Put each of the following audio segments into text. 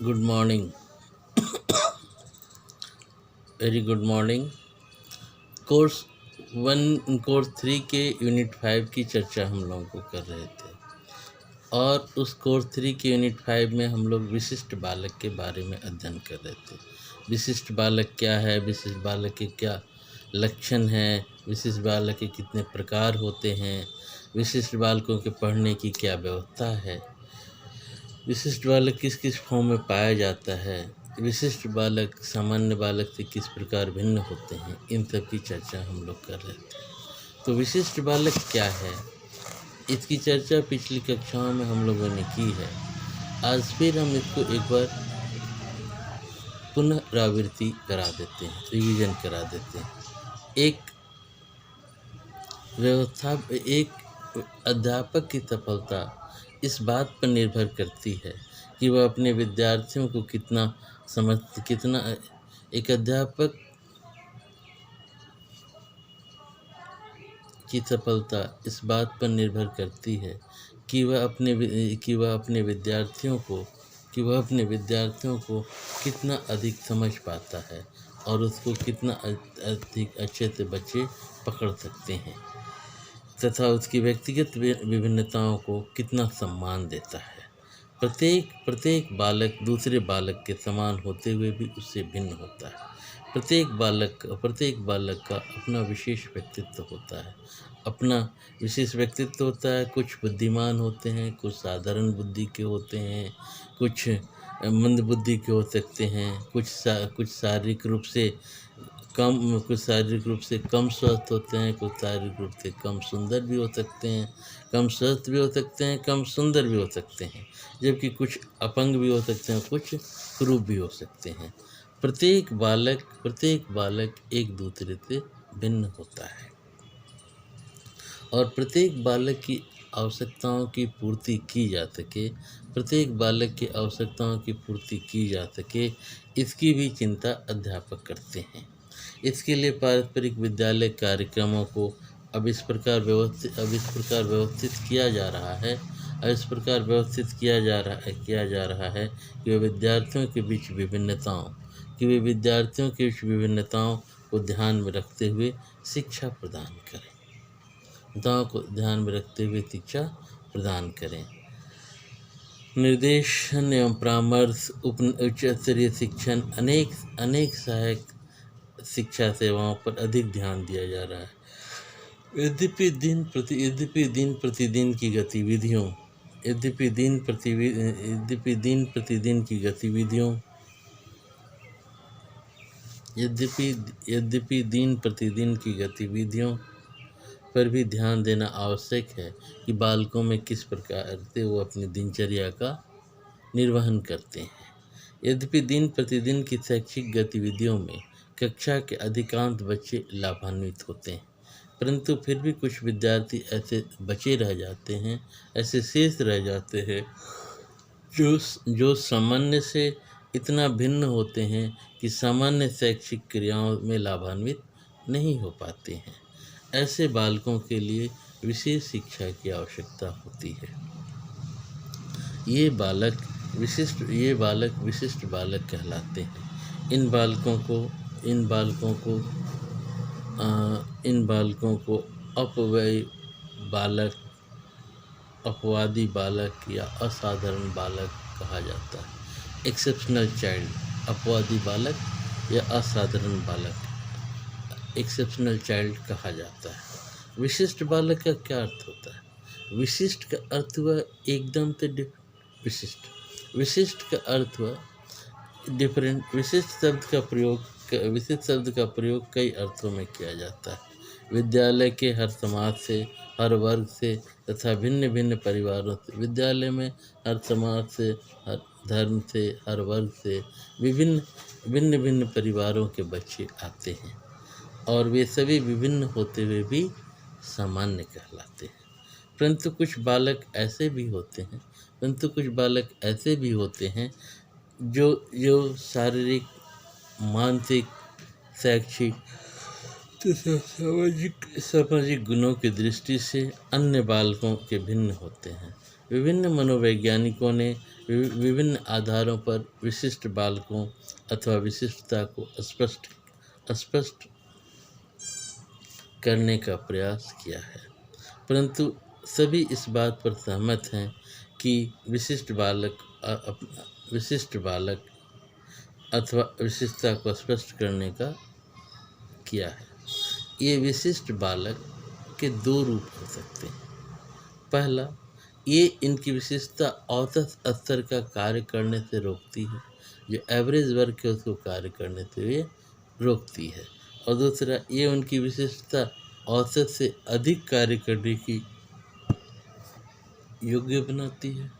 Good morning. Very good morning. Course course 3 के unit 5 की चर्चा हम लोगों को कर रहे थे और उस कोर्स 3 के यूनिट 5 में हम लोग विशिष्ट बालक के बारे में अध्ययन कर रहे थे। विशिष्ट बालक क्या है, विशिष्ट बालक के क्या लक्षण हैं, विशिष्ट बालक के कितने प्रकार होते हैं, विशिष्ट बालकों के पढ़ने की क्या व्यवस्था है, विशिष्ट बालक किस किस फॉर्म में पाया जाता है, विशिष्ट बालक सामान्य बालक से किस प्रकार भिन्न होते हैं, इन सब की चर्चा हम लोग कर रहे थे। तो विशिष्ट बालक क्या है, इसकी चर्चा पिछली कक्षाओं में हम लोगों ने की है। आज फिर हम इसको एक बार पुनरावृत्ति करा देते हैं, रिवीजन करा देते हैं। एक अध्यापक की सफलता इस बात पर निर्भर करती है कि वह अपने विद्यार्थियों को कितना एक अध्यापक की सफलता इस बात पर निर्भर करती है कि वह अपने विद्यार्थियों को कितना अधिक समझ पाता है और उसको कितना अधिक अच्छे से बच्चे पकड़ सकते हैं तथा उसकी व्यक्तिगत विभिन्नताओं को कितना सम्मान देता है। प्रत्येक बालक दूसरे बालक के समान होते हुए भी उससे भिन्न होता है। प्रत्येक बालक का अपना विशेष व्यक्तित्व होता है। कुछ बुद्धिमान होते हैं, कुछ साधारण बुद्धि के होते हैं, कुछ मंद बुद्धि के हो सकते हैं, कुछ शारीरिक रूप से कम स्वस्थ होते हैं, कुछ शारीरिक रूप से कम सुंदर भी हो सकते हैं, कम स्वस्थ भी हो सकते हैं, कम सुंदर भी हो सकते हैं, जबकि कुछ अपंग भी हो सकते हैं, कुछ कुरूप भी हो सकते हैं। प्रत्येक बालक एक दूसरे से भिन्न होता है और प्रत्येक बालक की आवश्यकताओं की पूर्ति की जा सके, इसकी भी चिंता अध्यापक करते हैं। इसके लिए पारस्परिक विद्यालय कार्यक्रमों को अब इस प्रकार व्यवस्थित किया जा रहा है कि वे विद्यार्थियों के बीच विभिन्नताओं को ध्यान में रखते हुए शिक्षा प्रदान करें। निर्देशन एवं परामर्श, उच्च स्तरीय शिक्षण, अनेक सहायक शिक्षा सेवाओं पर अधिक ध्यान दिया जा रहा है। यद्यपि दिन प्रतिदिन की गतिविधियों पर भी ध्यान देना आवश्यक है कि बालकों में किस प्रकार से वो अपनी दिनचर्या का निर्वहन करते हैं। यद्यपि दिन प्रतिदिन की शैक्षिक गतिविधियों में कक्षा के अधिकांश बच्चे लाभान्वित होते हैं, परंतु फिर भी कुछ विद्यार्थी ऐसे शेष रह जाते हैं जो सामान्य से इतना भिन्न होते हैं कि सामान्य शैक्षिक क्रियाओं में लाभान्वित नहीं हो पाते हैं। ऐसे बालकों के लिए विशेष शिक्षा की आवश्यकता होती है। ये बालक विशिष्ट बालक कहलाते हैं। इन बालकों को अपवादी बालक या असाधारण बालक कहा जाता है। एक्सेप्शनल चाइल्ड, अपवादी बालक या असाधारण बालक एक्सेप्शनल चाइल्ड कहा जाता है। विशिष्ट बालक का क्या अर्थ होता है? विशिष्ट का अर्थ हुआ एकदम से विशिष्ट का अर्थ हुआ डिफरेंट। विशिष्ट शब्द का प्रयोग कई अर्थों में किया जाता है। विद्यालय के हर समाज से, हर वर्ग से तथा भिन्न भिन्न परिवारों से, विद्यालय में हर समाज से, हर धर्म से, हर वर्ग से भिन्न भिन्न परिवारों के बच्चे आते हैं और वे सभी विभिन्न होते हुए भी सामान्य कहलाते हैं। परंतु कुछ बालक ऐसे भी होते हैं जो शारीरिक, मानसिक, शैक्षिक तथा सामाजिक गुणों की दृष्टि से अन्य बालकों के भिन्न होते हैं। विभिन्न मनोवैज्ञानिकों ने विभिन्न आधारों पर विशिष्ट बालकों अथवा विशिष्टता को स्पष्ट करने का प्रयास किया है, परंतु सभी इस बात पर सहमत हैं कि विशिष्ट बालक अथवा विशिष्टता को स्पष्ट करने का किया है। ये विशिष्ट बालक के दो रूप हो सकते हैं। पहला, ये इनकी विशेषता औसत स्तर का कार्य करने से रोकती है, जो एवरेज वर्क है उसको कार्य करने से ये रोकती है। और दूसरा, ये उनकी विशेषता औसत से अधिक कार्य करने की योग्य बनाती है।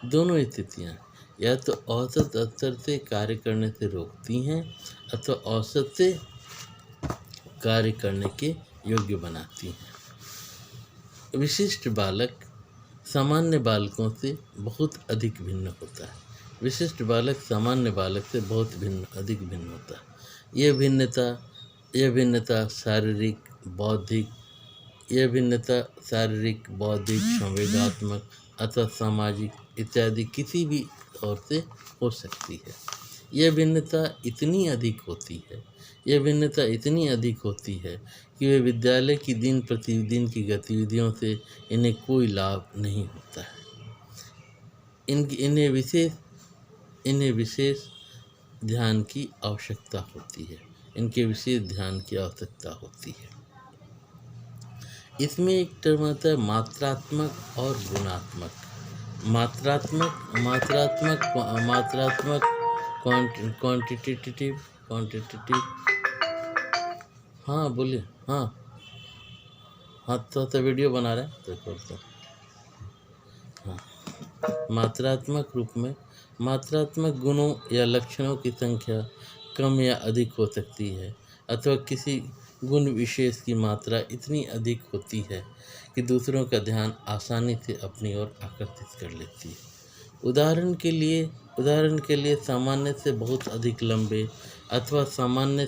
दोनों स्थितियाँ या तो औसत स्तर से कार्य करने से रोकती हैं अथवा औसत से कार्य करने के योग्य बनाती हैं। विशिष्ट बालक सामान्य बालकों से बहुत अधिक भिन्न होता है। विशिष्ट बालक सामान्य बालक से बहुत अधिक भिन्न होता है। यह भिन्नता शारीरिक, बौद्धिक, संवेगात्मक अथवा सामाजिक इत्यादि किसी भी तौर से हो सकती है। यह भिन्नता इतनी अधिक होती है कि वे विद्यालय की दिन प्रतिदिन की गतिविधियों से इन्हें कोई लाभ नहीं होता है। इन्हें विशेष ध्यान की आवश्यकता होती है। इसमें एक टर्म आता है मात्रात्मक और गुणात्मक। क्वांटिटेटिव। हाँ बोलिए। हाँ तो वीडियो बना रहे हैं तो करते हैं। हाँ, मात्रात्मक रूप में मात्रात्मक गुणों या लक्षणों की संख्या कम या अधिक हो सकती है, अथवा किसी गुण विशेष की मात्रा इतनी अधिक होती है कि दूसरों का ध्यान आसानी से अपनी ओर आकर्षित कर लेती है। उदाहरण के लिए सामान्य से बहुत अधिक लंबे अथवा सामान्य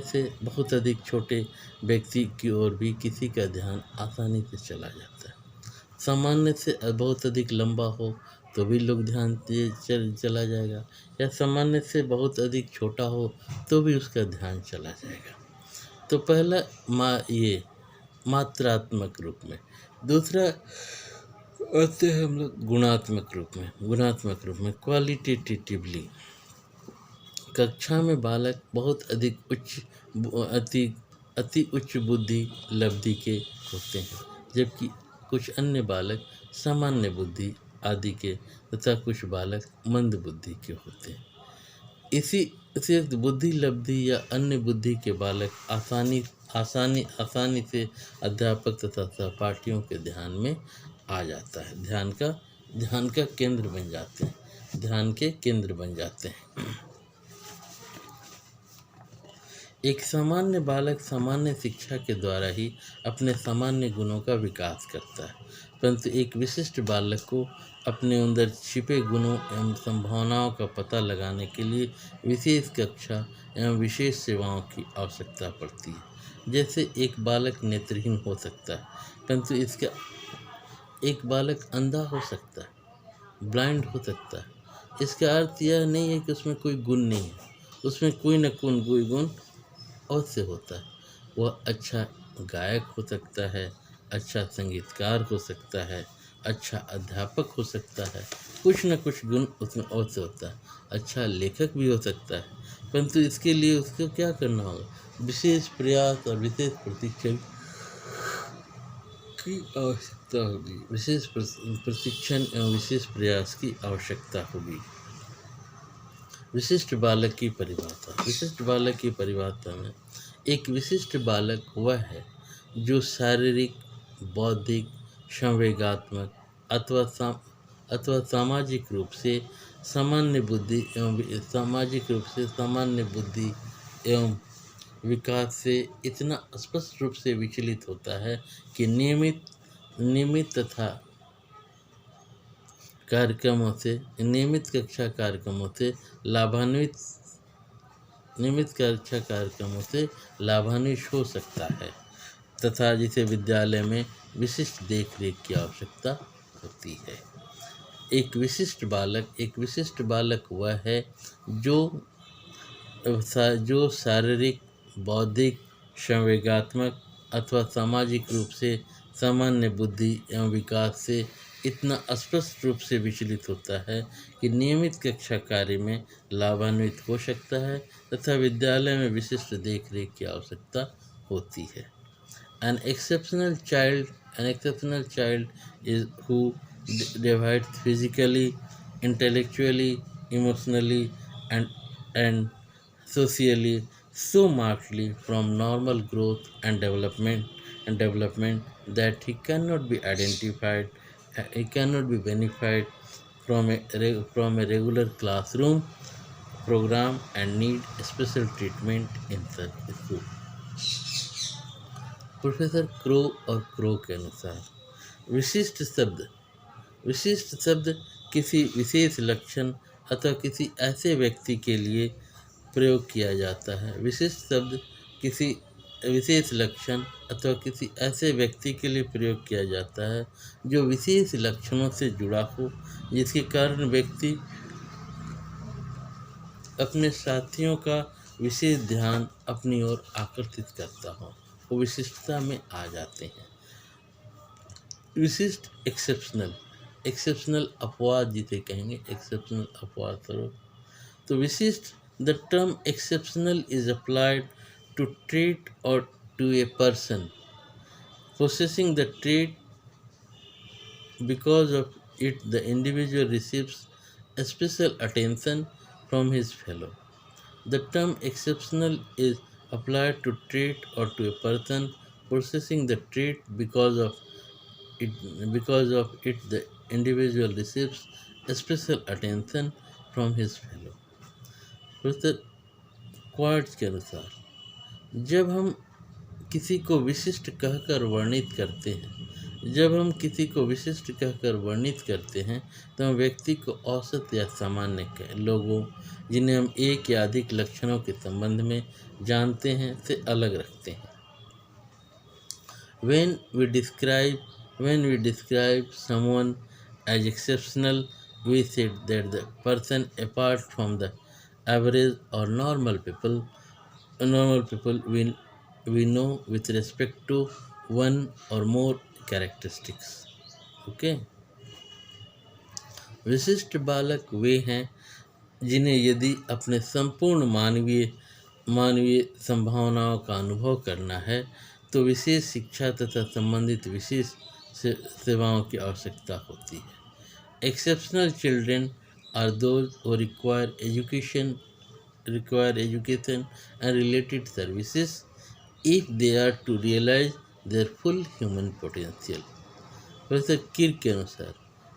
से बहुत अधिक छोटे व्यक्ति की ओर भी किसी का ध्यान आसानी से चला जाता है। सामान्य से बहुत अधिक लंबा हो तो भी लोग ध्यान चला जाएगा, या सामान्य से बहुत अधिक छोटा हो तो भी उसका ध्यान चला जाएगा। तो पहला ये मात्रात्मक रूप में। दूसरा आते हैं हम लोग गुणात्मक रूप में क्वालिटेटिवली। कक्षा में बालक बहुत अति उच्च बुद्धि लब्धि के होते हैं, जबकि कुछ अन्य बालक सामान्य बुद्धि आदि के तथा कुछ बालक मंद बुद्धि के होते हैं। इसी बुद्धि लब्धि या अन्य बुद्धि के बालक आसानी से अध्यापक तथा सहपाठियों के ध्यान में आ जाता है। ध्यान के केंद्र बन जाते हैं। एक सामान्य बालक सामान्य शिक्षा के द्वारा ही अपने सामान्य गुणों का विकास करता है, परंतु एक विशिष्ट बालक को अपने अंदर छिपे गुणों एवं संभावनाओं का पता लगाने के लिए विशेष कक्षा एवं विशेष सेवाओं की आवश्यकता पड़ती है। जैसे एक बालक नेत्रहीन हो सकता है, परंतु एक बालक अंधा हो सकता है, ब्लाइंड हो सकता है। इसका अर्थ यह नहीं है कि उसमें कोई गुण नहीं है, उसमें कोई न कोई गुण अवश्य होता है। वह अच्छा गायक हो सकता है, अच्छा संगीतकार हो सकता है, अच्छा अध्यापक हो सकता है, कुछ न कुछ गुण उसमें अवश्य होता है। अच्छा लेखक भी हो सकता है, परंतु इसके लिए उसको क्या करना होगा? विशेष प्रयास और विशेष प्रशिक्षण की आवश्यकता होगी। विशेष प्रशिक्षण एवं विशेष प्रयास की आवश्यकता होगी। विशिष्ट बालक की परिभाषा में एक विशिष्ट बालक वह है जो शारीरिक, बौद्धिक, संवेगात्मक अथवा सामाजिक रूप से सामान्य बुद्धि एवं विकास से इतना स्पष्ट रूप से विचलित होता है कि नियमित कक्षा कार्यक्रमों से लाभान्वित हो सकता है, तथा जिसे विद्यालय में विशिष्ट देखरेख की आवश्यकता होती है। एक विशिष्ट बालक वह है जो शारीरिक, बौद्धिक, संवेगात्मक अथवा सामाजिक रूप से सामान्य बुद्धि एवं विकास से इतना स्पष्ट रूप से विचलित होता है कि नियमित कक्षा कार्य में लाभान्वित हो सकता है तथा विद्यालय में विशिष्ट देखरेख की आवश्यकता होती है। An exceptional child is who divides physically, intellectually, emotionally, and socially so markedly from normal growth and development that he cannot be benefited from a regular classroom program and need special treatment in such school। Professor crow और crow के अनुसार विशिष्ट शब्द किसी विशेष लक्षण अथवा किसी ऐसे व्यक्ति के लिए प्रयोग किया जाता है। विशिष्ट शब्द किसी विशेष लक्षण अथवा किसी ऐसे व्यक्ति के लिए प्रयोग किया जाता है जो विशेष लक्षणों से जुड़ा हो, जिसके कारण व्यक्ति अपने साथियों का विशेष ध्यान अपनी ओर आकर्षित करता हो, वो विशिष्टता में आ जाते हैं। विशिष्ट एक्सेप्शनल अपवाद जिसे कहेंगे, एक्सेप्शनल अपवाद स्वरूप। तो विशिष्ट, the term exceptional is applied to trait or to a person possessing the trait because of it the individual receives special attention from his fellow। The term exceptional is applied to trait or to a person possessing the trait because of it the individual receives special attention from his fellow। Professor quartz के अनुसार जब हम किसी को विशिष्ट कहकर वर्णित करते हैं तो हम व्यक्ति को औसत या सामान्य लोगों जिन्हें हम एक या अधिक लक्षणों के संबंध में जानते हैं से अलग रखते हैं। When we describe someone as exceptional, we said that the person apart from the average or normal people we know with respect to one or more characteristics। Okay? विशिष्ट बालक वे हैं जिन्हें यदि अपने संपूर्ण मानवीय संभावनाओं का अनुभव करना है तो विशेष शिक्षा तथा संबंधित विशेष सेवाओं की आवश्यकता होती है। Exceptional children are those who require education and related services if they are to realize their full human potential। Professor Kirk के अनुसार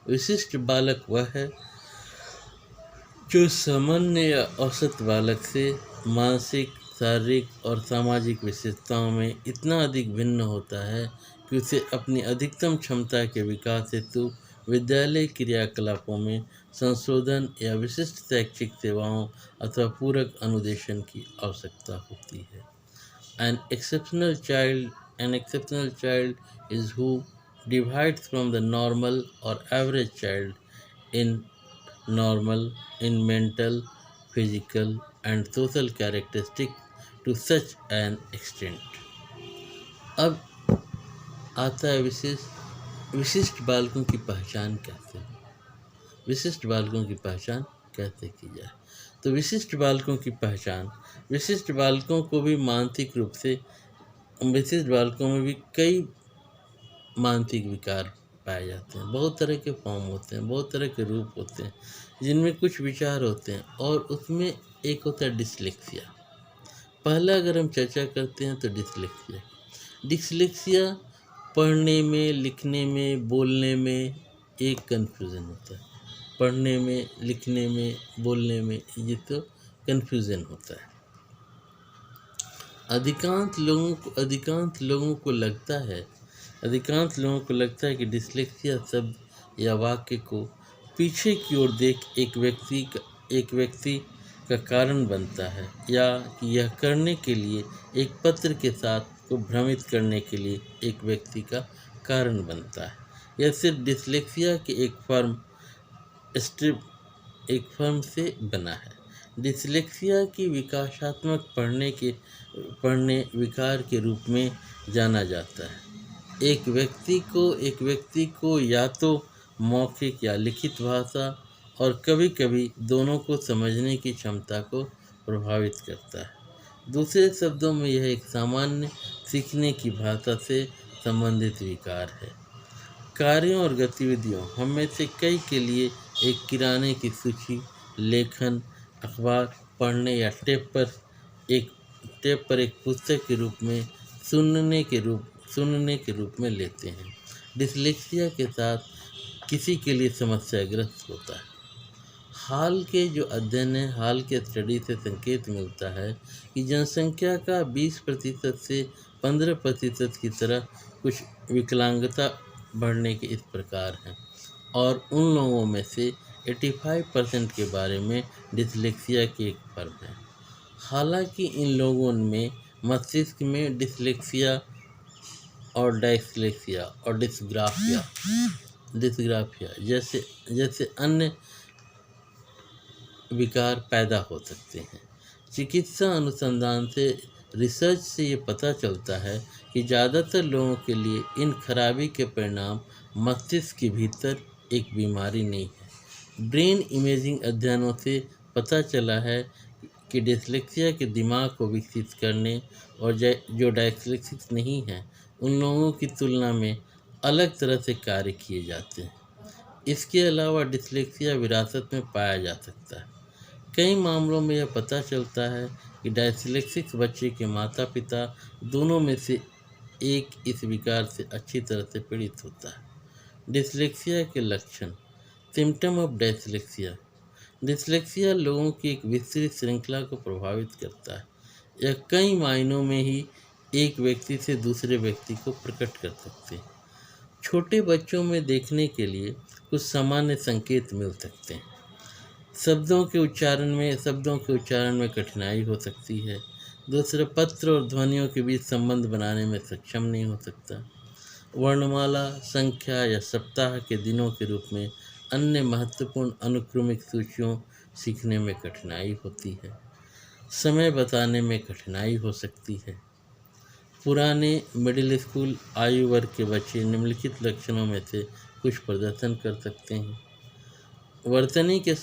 विशिष्ट बालक वह है जो सामान्य या औसत बालक से मानसिक, शारीरिक और सामाजिक विशेषताओं में इतना अधिक भिन्न होता है कि उसे अपनी अधिकतम क्षमता के विकास हेतु विद्यालय क्रियाकलापों में संशोधन या विशिष्ट शैक्षिक सेवाओं अथवा पूरक अनुदेशन की आवश्यकता होती है। An exceptional child is who divides from the normal or average child in mental, physical and social characteristics to such an extent। अब आता है विशिष्ट बालकों की पहचान कैसे हो, विशिष्ट बालकों की पहचान कैसे की जाए। तो विशिष्ट बालकों की पहचान, विशिष्ट बालकों को भी मानसिक रूप से, विशिष्ट बालकों में भी कई मानसिक विकार पाए जाते हैं। बहुत तरह के फॉर्म होते हैं, बहुत तरह के रूप होते हैं जिनमें कुछ विचार होते हैं और उसमें एक होता है डिसलेक्सिया। पहला अगर हम चर्चा करते हैं तो डिसलेक्सिया पढ़ने में, लिखने में, बोलने में एक कन्फ्यूज़न होता है। पढ़ने में, लिखने में, बोलने में ये तो कन्फ्यूज़न होता है। अधिकांश लोगों को लगता है कि डिसलेक्सिया शब्द या वाक्य को पीछे की ओर देख एक व्यक्ति का कारण बनता है या कि यह करने के लिए एक पत्र के साथ को भ्रमित करने के लिए एक व्यक्ति का कारण बनता है। यह सिर्फ डिसलेक्सिया के एक फर्म से बना है। डिसलेक्सिया की विकासात्मक पढ़ने विकार के रूप में जाना जाता है। एक व्यक्ति को या तो मौखिक या लिखित भाषा और कभी-कभी दोनों को समझने की क्षमता को प्रभावित करता है। दूसरे शब्दों में यह एक सामान्य सीखने की भाषा से संबंधित विकार है। कार्यों और गतिविधियों हम में से कई के लिए एक किराने की सूची, लेखन, अखबार पढ़ने या टेप पर एक पुस्तक के रूप में सुनने के रूप में लेते हैं। डिसलेक्सिया के साथ किसी के लिए समस्याग्रस्त होता है। हाल के जो अध्ययन है, हाल के स्टडी से संकेत मिलता है कि जनसंख्या का 20% से 15% की तरह कुछ विकलांगता बढ़ने के इस प्रकार हैं और उन लोगों में से 85% के बारे में डिसलेक्सिया की एक फर्म है। हालांकि इन लोगों में मस्तिष्क में डिसलेक्सिया और डायस्लेक्सिया और डिसग्राफिया जैसे अन्य विकार पैदा हो सकते हैं। चिकित्सा अनुसंधान से रिसर्च से ये पता चलता है कि ज़्यादातर लोगों के लिए इन खराबी के परिणाम मस्तिष्क के भीतर एक बीमारी नहीं है। ब्रेन इमेजिंग अध्ययनों से पता चला है कि डिसलेक्सिया के दिमाग को विकसित करने और जो डायस्लेक्सिक नहीं हैं उन लोगों की तुलना में अलग तरह से कार्य किए जाते हैं। इसके अलावा डिसलेक्सिया विरासत में पाया जा सकता है। कई मामलों में यह पता चलता है कि डायस्लेक्सिक बच्चे के माता पिता दोनों में से एक इस विकार से अच्छी तरह से पीड़ित होता है। डिसलेक्सिया के लक्षण, सिम्टम ऑफ डायस्लेक्सिया। डिसलेक्सिया लोगों की एक विस्तृत श्रृंखला को प्रभावित करता है। यह कई मायनों में ही एक व्यक्ति से दूसरे व्यक्ति को प्रकट कर सकते हैं। छोटे बच्चों में देखने के लिए कुछ सामान्य संकेत मिल सकते हैं। शब्दों के उच्चारण में कठिनाई हो सकती है। दूसरे, पत्र और ध्वनियों के बीच संबंध बनाने में सक्षम नहीं हो सकता। वर्णमाला, संख्या या सप्ताह के दिनों के रूप में अन्य महत्वपूर्ण अनुक्रमिक सूचियों सीखने में कठिनाई होती है। समय बताने में कठिनाई हो सकती है। पुराने मिडिल स्कूल आयु वर्ग के बच्चे निम्नलिखित लक्षणों में से कुछ प्रदर्शन कर सकते हैं। वर्तनी के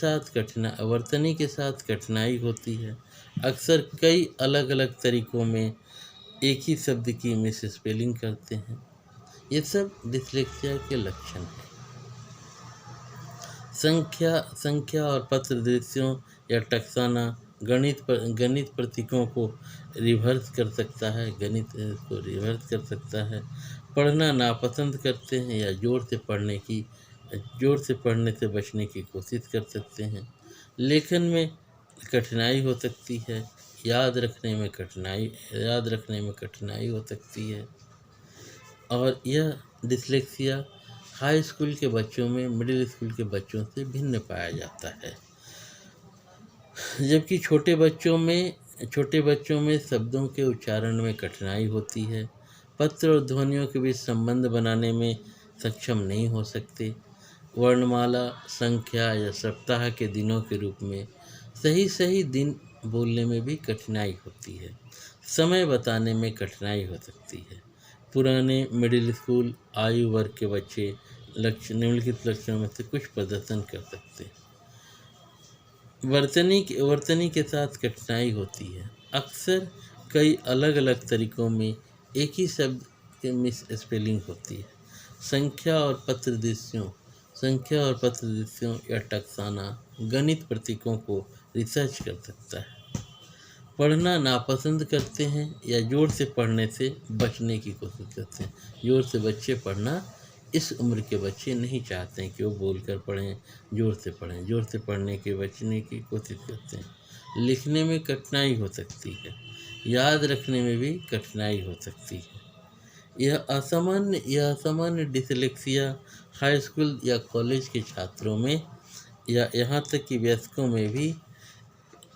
साथ कठिनाई होती है। अक्सर कई अलग अलग तरीकों में एक ही शब्द की मिस स्पेलिंग करते हैं। ये सब डिसलेक्सिया के लक्षण हैं। संख्या और पत्र दृश्यों या टकसाना गणित प्रतीकों को रिवर्स कर सकता है। पढ़ना नापसंद करते हैं या जोर से पढ़ने से बचने की कोशिश कर सकते हैं। लेखन में कठिनाई हो सकती है। याद रखने में कठिनाई हो सकती है। और यह डिसलेक्सिया हाई स्कूल के बच्चों में मिडिल स्कूल के बच्चों से भिन्न पाया जाता है। जबकि छोटे बच्चों में शब्दों के उच्चारण में कठिनाई होती है। पत्र और ध्वनियों के बीच संबंध बनाने में सक्षम नहीं हो सकते। वर्णमाला, संख्या या सप्ताह के दिनों के रूप में सही दिन बोलने में भी कठिनाई होती है। समय बताने में कठिनाई हो सकती है। पुराने मिडिल स्कूल आयु वर्ग के बच्चे निम्नलिखित लक्षणों में से कुछ प्रदर्शन कर सकते हैं। वर्तनी के साथ कठिनाई होती है। अक्सर कई अलग अलग तरीकों में एक ही शब्द के मिस स्पेलिंग होती है। संख्या और पत्र दृश्यों या टकसाना गणित प्रतीकों को रिसर्च कर सकता है। पढ़ना नापसंद करते हैं या जोर से पढ़ने से बचने की कोशिश करते हैं। जोर से बच्चे पढ़ना, इस उम्र के बच्चे नहीं चाहते हैं कि वो बोलकर पढ़ें, जोर से पढ़ने के बचने की कोशिश करते हैं। लिखने में कठिनाई हो सकती है। याद रखने में भी कठिनाई हो सकती है। यह असामान्य डिसलेक्सिया हाई स्कूल या कॉलेज के छात्रों में या यहाँ तक कि वयस्कों में भी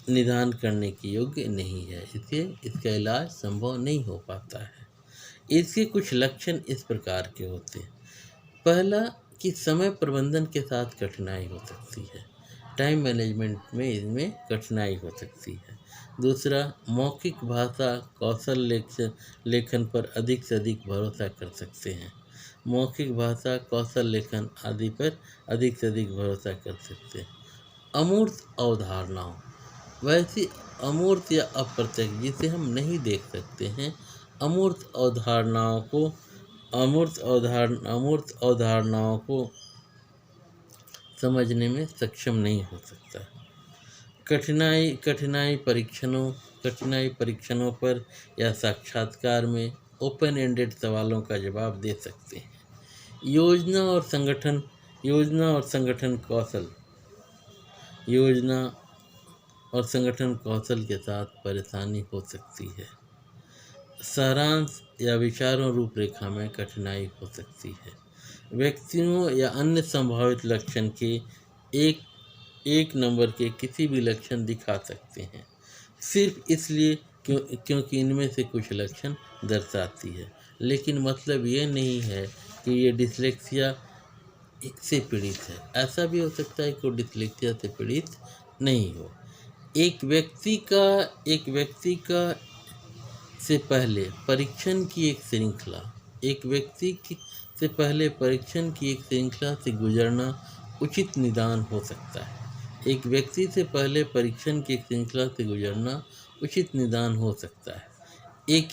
निदान करने के योग्य नहीं है। इसलिए इसका इलाज संभव नहीं हो पाता है। इसके कुछ लक्षण इस प्रकार के होते हैं। पहला कि समय प्रबंधन के साथ कठिनाई हो सकती है, टाइम मैनेजमेंट में इनमें कठिनाई हो सकती है। दूसरा, मौखिक भाषा कौशल लेखन पर अधिक से अधिक भरोसा कर सकते हैं। मौखिक भाषा कौशल लेखन आदि पर अधिक से अधिक भरोसा कर सकते हैं। अमूर्त अवधारणाओं, वैसी अमूर्त या अप्रत्यक्ष जिसे हम नहीं देख सकते हैं, अमूर्त अवधारणाओं को अमूर्त अवधारणाओं को समझने में सक्षम नहीं हो सकता। कठिनाई परीक्षणों पर या साक्षात्कार में ओपन एंडेड सवालों का जवाब दे सकते हैं। योजना और संगठन कौशल के साथ परेशानी हो सकती है। सारांश या विचारों रूपरेखा में कठिनाई हो सकती है। व्यक्तियों या अन्य संभावित लक्षण के एक नंबर के किसी भी लक्षण दिखा सकते हैं, सिर्फ इसलिए क्योंकि इनमें से कुछ लक्षण दर्शाती है, लेकिन मतलब ये नहीं है कि ये डिसलेक्सिया से पीड़ित है। ऐसा भी हो सकता है कि वो डिसलेक्सिया से पीड़ित नहीं हो। एक व्यक्ति का से पहले परीक्षण की एक श्रृंखला से गुजरना उचित निदान हो सकता है। एक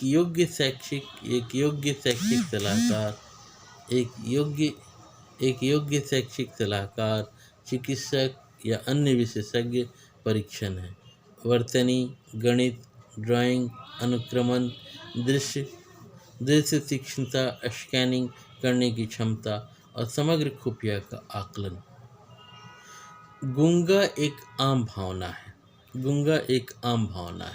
योग्य शैक्षिक सलाहकार, चिकित्सक या अन्य विशेषज्ञ परीक्षण है। वर्तनी, गणित, ड्राइंग, अनुक्रमण, दृश्य तीक्ष्णता, स्कैनिंग करने की क्षमता और समग्र खुफिया का आकलन। गूंगा एक आम भावना है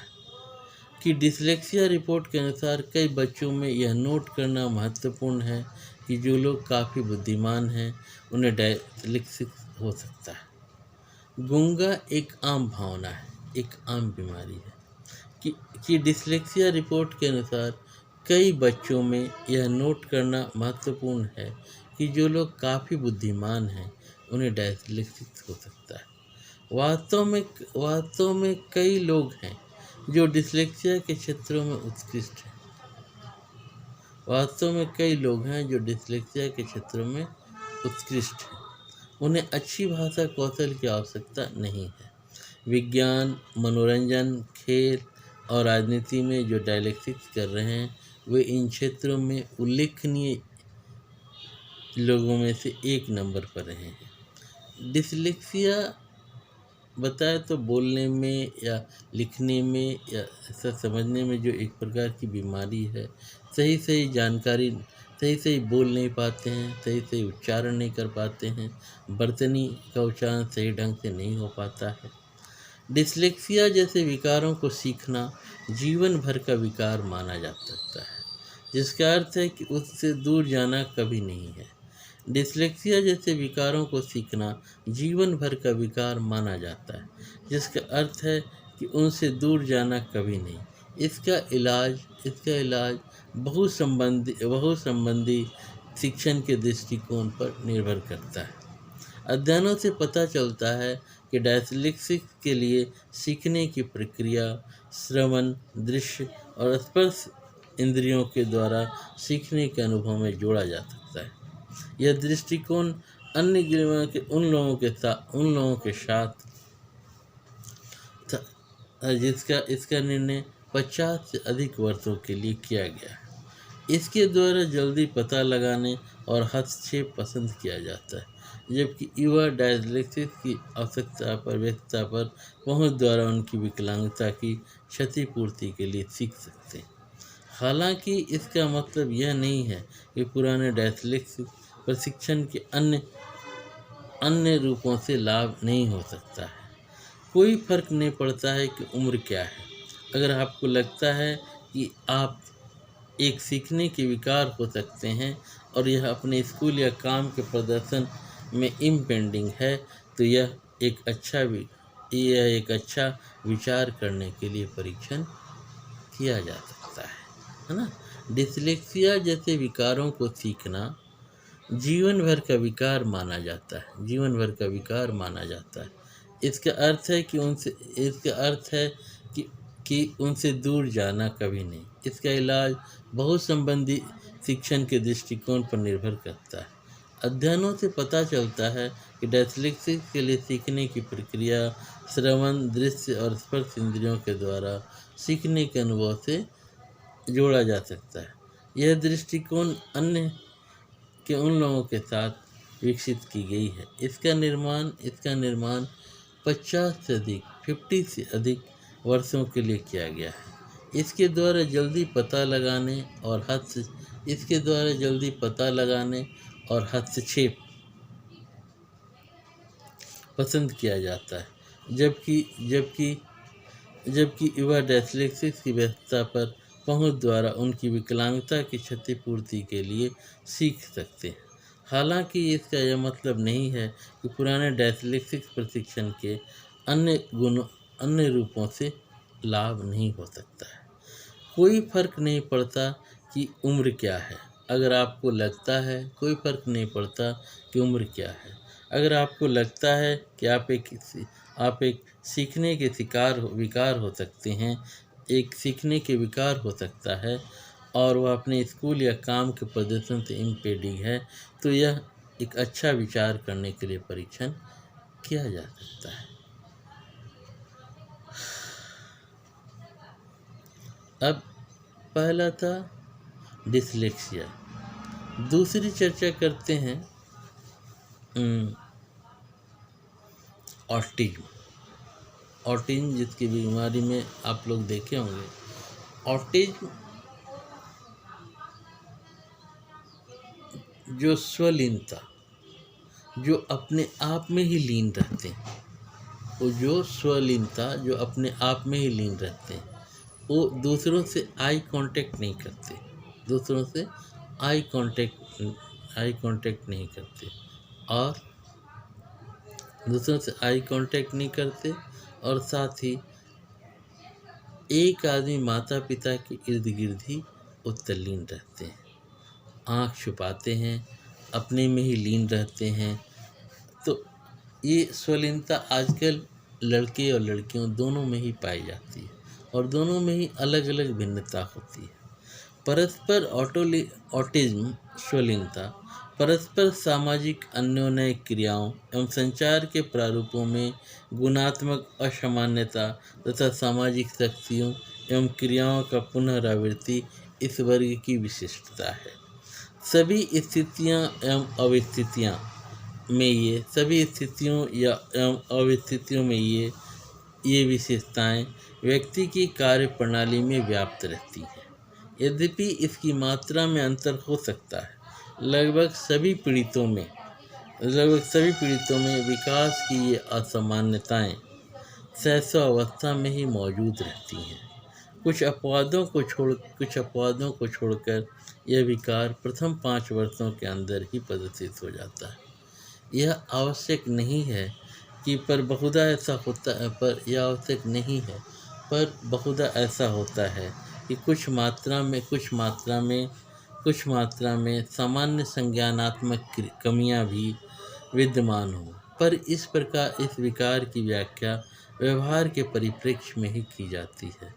कि डिसलेक्सिया रिपोर्ट के अनुसार कई बच्चों में यह नोट करना महत्वपूर्ण है कि जो लोग काफ़ी बुद्धिमान हैं उन्हें डिसलेक्सिया हो सकता है। गूंगा एक आम बीमारी है कि डिसलेक्सिया रिपोर्ट के अनुसार कई बच्चों में यह नोट करना महत्वपूर्ण है कि जो लोग काफ़ी बुद्धिमान हैं उन्हें डिसलेक्सिया हो सकता है। वास्तव में कई लोग हैं जो डिसलेक्सिया के क्षेत्रों में उत्कृष्ट हैं। उन्हें अच्छी भाषा कौशल की आवश्यकता नहीं है। विज्ञान, मनोरंजन, खेल और राजनीति में जो डिसलेक्सिया कर रहे हैं वे इन क्षेत्रों में उल्लेखनीय लोगों में से एक नंबर पर रहे हैं। डिसलेक्सिया बताए तो बोलने में या लिखने में या ऐसा समझने में जो एक प्रकार की बीमारी है, सही जानकारी सही बोल नहीं पाते हैं, सही उच्चारण नहीं कर पाते हैं, वर्तनी का उच्चारण सही ढंग से नहीं हो पाता है। डिसलेक्सिया जैसे विकारों को सीखना जीवन भर का विकार माना जा सकता है, जिसका अर्थ है कि उससे दूर जाना कभी नहीं है। डिसलेक्सिया जैसे विकारों को सीखना जीवन भर का विकार माना जाता है, जिसका अर्थ है कि उनसे दूर जाना कभी नहीं। इसका इलाज बहुसंबंधी शिक्षण के दृष्टिकोण पर निर्भर करता है। अध्ययनों से पता चलता है कि डिसलेक्सिक के लिए सीखने की प्रक्रिया श्रवण, दृश्य और स्पर्श इंद्रियों के द्वारा सीखने के अनुभव में जोड़ा जा सकता है। यह दृष्टिकोण अन्य गिरोह के उन लोगों के साथ इसका निर्णय 50 से अधिक वर्षों के लिए किया गया है। इसके द्वारा जल्दी पता लगाने और हस्तक्षेप पसंद किया जाता है, जबकि युवा डिसलेक्सिक की व्यस्तता पर पहुंच द्वारा उनकी विकलांगता की क्षतिपूर्ति के लिए सीख सकते हैं। हालांकि इसका मतलब यह नहीं है कि पुराने डिसलेक्सिक प्रशिक्षण के अन्य रूपों से लाभ नहीं हो सकता है। कोई फर्क नहीं पड़ता है कि उम्र क्या है। अगर आपको लगता है कि आप एक सीखने के विकार हो सकते हैं और यह अपने स्कूल या काम के प्रदर्शन में इम्पेंडिंग है, तो यह एक अच्छा विचार करने के लिए परीक्षण किया जा सकता है ना। डिसलेक्सिया जैसे विकारों को सीखना जीवन भर का विकार माना जाता है, जीवन भर का विकार माना जाता है। इसका अर्थ है कि उनसे दूर जाना कभी नहीं। इसका इलाज बहुत संबंधी शिक्षण के दृष्टिकोण पर निर्भर करता है। अध्ययनों से पता चलता है कि डिसलेक्सिया के लिए सीखने की प्रक्रिया श्रवण, दृश्य और स्पर्श इंद्रियों के द्वारा सीखने के अनुभव से जोड़ा जा सकता है। यह दृष्टिकोण अन्य के उन लोगों के साथ विकसित की गई है। इसका निर्माण 50 से अधिक वर्षों के लिए किया गया है। इसके द्वारा जल्दी पता लगाने और हस्तक्षेप पसंद किया जाता है, जबकि युवा डिसलेक्सिया की व्यस्तता पर पहुंच द्वारा उनकी विकलांगता की क्षतिपूर्ति के लिए सीख सकते हैं। हालांकि इसका यह मतलब नहीं है कि पुराने डिसलेक्सिया प्रशिक्षण के अन्य रूपों से लाभ नहीं हो सकता है। कोई फर्क नहीं पड़ता कि उम्र क्या है। अगर आपको लगता है कि आप एक सीखने के विकार हो सकते हैं, विकार हो सकता है और वह अपने स्कूल या काम के प्रदर्शन से इम्पेडिंग है, तो यह एक अच्छा विचार करने के लिए परीक्षण किया जा सकता है। अब पहला था डिसलेक्सिया। दूसरी चर्चा करते हैं ऑटिज्म, जिसकी बीमारी में आप लोग देखे होंगे। ऑटिज्म जो स्वलीनता, जो अपने आप में ही लीन रहते हैं, वो दूसरों से आई कांटेक्ट नहीं करते, और साथ ही एक आदमी माता पिता के इर्द गिर्द ही उत्तरलीन रहते हैं, आँख छुपाते हैं, अपने में ही लीन रहते हैं। तो ये स्वलीनता आजकल लड़के और लड़कियों दोनों में ही पाई जाती है और दोनों में ही अलग अलग भिन्नता होती है। परस्पर ऑटिज्म स्वलीनता परस्पर सामाजिक अन्योन्य क्रियाओं एवं संचार के प्रारूपों में गुणात्मक असामान्यता तथा सामाजिक शक्तियों एवं क्रियाओं का पुनरावृत्ति इस वर्ग की विशिष्टता है। सभी स्थितियों एवं अवस्थितियों में ये विशेषताएं व्यक्ति की कार्य प्रणाली में व्याप्त रहती हैं। यद्यपि इसकी मात्रा में अंतर हो सकता है, लगभग सभी पीड़ितों में विकास की ये असामान्यताएं शैशवावस्था में ही मौजूद रहती हैं। कुछ अपवादों को छोड़कर यह विकार प्रथम 5 वर्षों के अंदर ही प्रदर्शित हो जाता है। यह आवश्यक नहीं है पर बहुधा ऐसा होता है कि कुछ मात्रा में सामान्य संज्ञानात्मक कमियां भी विद्यमान हो, पर इस विकार की व्याख्या व्यवहार के परिप्रेक्ष्य में ही की जाती है।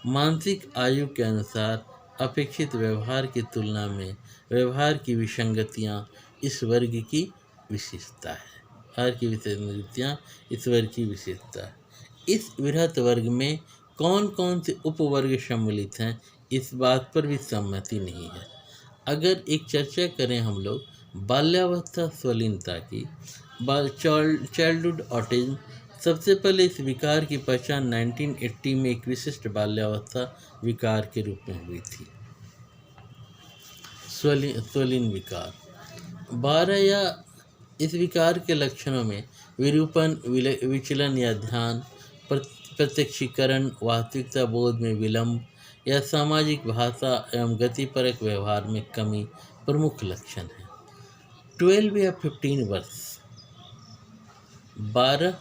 मानसिक आयु के अनुसार अपेक्षित व्यवहार की तुलना में व्यवहार की विसंगतियां इस वर्ग की विशेषता है। इस वृहत वर्ग में कौन कौन से उपवर्ग सम्मिलित हैं, इस बात पर भी सहमति नहीं है। अगर एक चर्चा करें हम लोग बाल्यावस्था स्वलीनता की, चाइल्डहुड ऑटिज्म, सबसे पहले इस विकार की पहचान 1980 में एक विशिष्ट बाल्यावस्था विकार के रूप में हुई थी। स्वलीन विकार 12 या इस विकार के लक्षणों में विरूपण, विचलन या ध्यान, प्रत्यक्षीकरण, वास्तविकता बोध में विलंब या सामाजिक भाषा एवं गतिपरक व्यवहार में कमी प्रमुख लक्षण है। 12 या 15 वर्ष, 12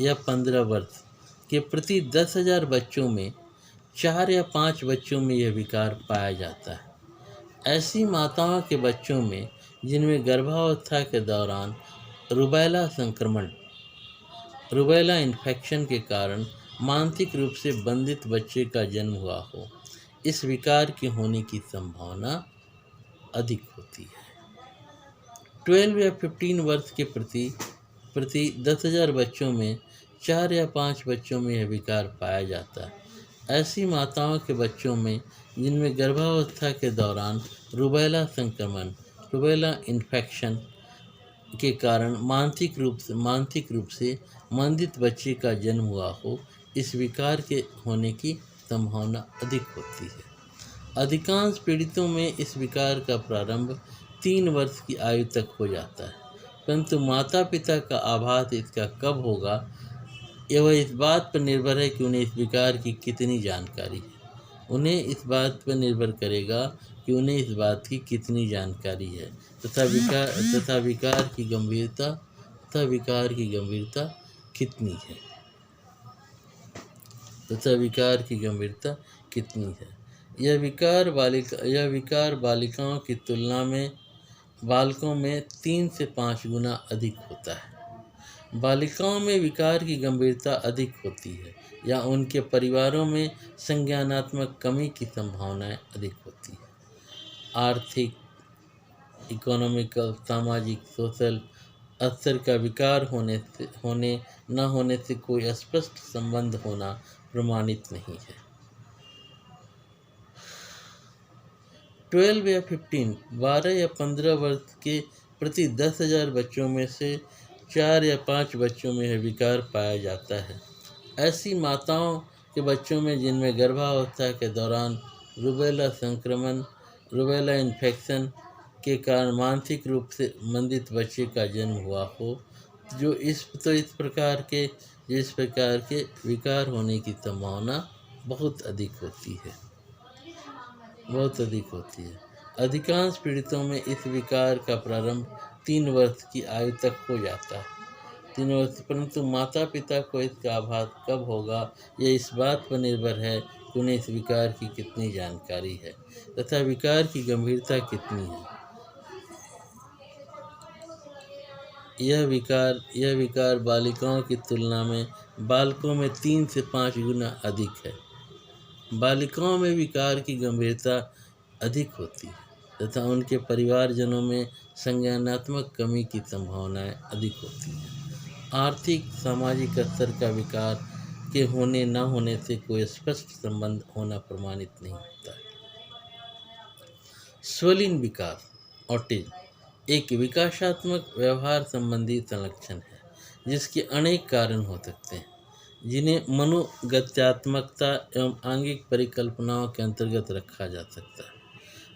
या 15 वर्ष के प्रति 10,000 बच्चों में 4 या 5 बच्चों में यह विकार पाया जाता है। ऐसी माताओं के बच्चों में जिनमें गर्भावस्था के दौरान रूबेला संक्रमण रूबेला इन्फेक्शन के कारण मानसिक रूप से बंधित बच्चे का जन्म हुआ हो, इस विकार के होने की संभावना अधिक होती है। 12 या 15 वर्ष के प्रति 10,000 बच्चों में 4 या 5 बच्चों में यह विकार पाया जाता है। ऐसी माताओं के बच्चों में जिनमें गर्भावस्था के दौरान रूबेला संक्रमण रूबेला इन्फेक्शन के कारण मानसिक रूप से मंदित बच्चे का जन्म हुआ हो, इस विकार के होने की संभावना अधिक होती है। अधिकांश पीड़ितों में इस विकार का प्रारंभ 3 वर्ष की आयु तक हो जाता है, परंतु माता पिता का आभास इसका कब होगा यह इस बात पर निर्भर है कि उन्हें इस विकार की कितनी जानकारी है। उन्हें इस बात पर निर्भर करेगा कि उन्हें इस बात की कितनी जानकारी है तथा विकार की गंभीरता कितनी है। यह विकार बालिकाओं की तुलना में बालकों में 3 से 5 गुना अधिक होता है। बालिकाओं में विकार की गंभीरता अधिक होती है या उनके परिवारों में संज्ञानात्मक कमी की संभावनाएं अधिक होती है। आर्थिक, इकोनॉमिकल, सामाजिक, सोशल स्तर का विकार होने न होने से कोई स्पष्ट संबंध होना प्रमाणित नहीं है। 12 या 15 वर्ष के प्रति 10,000 बच्चों में से 4 या 5 बच्चों में यह विकार पाया जाता है। ऐसी माताओं के बच्चों में जिनमें गर्भावस्था के दौरान रूबेला संक्रमण रूबेला इन्फेक्शन के कारण मानसिक रूप से मंदित बच्चे का जन्म हुआ हो, इस प्रकार के विकार होने की संभावना बहुत अधिक होती है। अधिकांश पीड़ितों में इस विकार का प्रारंभ 3 वर्ष की आयु तक हो जाता है, परंतु माता पिता को इसका आभास कब होगा यह इस बात पर निर्भर है कि उन्हें इस विकार की कितनी जानकारी है तथा विकार की गंभीरता कितनी है। यह विकार बालिकाओं की तुलना में बालकों में 3 से 5 गुना अधिक है। बालिकाओं में विकार की गंभीरता अधिक होती है तथा उनके परिवारजनों में संज्ञानात्मक कमी की संभावनाएं अधिक होती हैं। आर्थिक सामाजिक स्तर का विकार के होने न होने से कोई स्पष्ट संबंध होना प्रमाणित नहीं होता है। स्वलीन विकार ऑटिज्म एक विकासात्मक व्यवहार संबंधी संलक्षण है जिसके अनेक कारण हो सकते हैं, जिन्हें मनोगत्यात्मकता एवं आंगिक परिकल्पनाओं के अंतर्गत रखा जा सकता है।